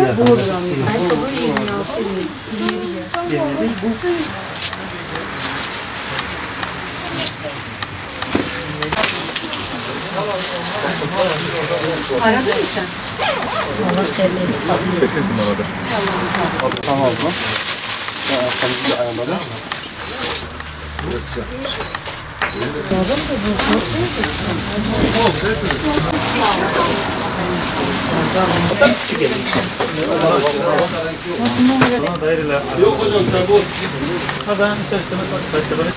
Aradın mı sen? 8 numarada. Tamam mı? Sen ayarladı. Burası. Yok hocam sen bu. Ha ben ister istemez başka böyle.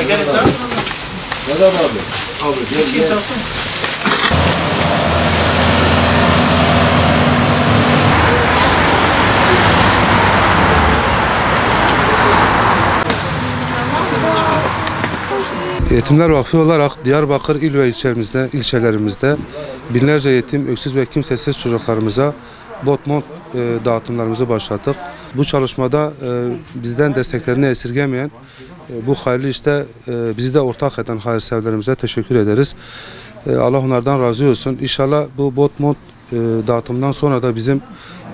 Gel et. Neden abi? Abi gel. Yetimler Vakfı olarak Diyarbakır il ve ilçelerimizde binlerce yetim, öksüz ve kimsesiz çocuklarımıza bot-mont dağıtımlarımızı başlattık. Bu çalışmada bizden desteklerini esirgemeyen bu hayırlı işte bizi de ortak eden hayırseverlerimize teşekkür ederiz. Allah onlardan razı olsun. İnşallah bu bot-mont dağıtımdan sonra da bizim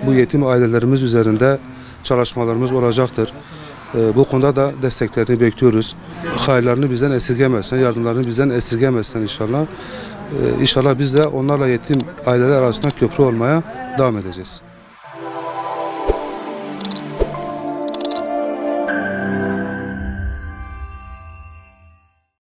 bu yetim ailelerimiz üzerinde çalışmalarımız olacaktır. Bu konuda da desteklerini bekliyoruz. Hayırlarını bizden esirgemezsen, yardımlarını bizden esirgemezsen inşallah. İnşallah biz de onlarla yetim aileler arasında köprü olmaya devam edeceğiz.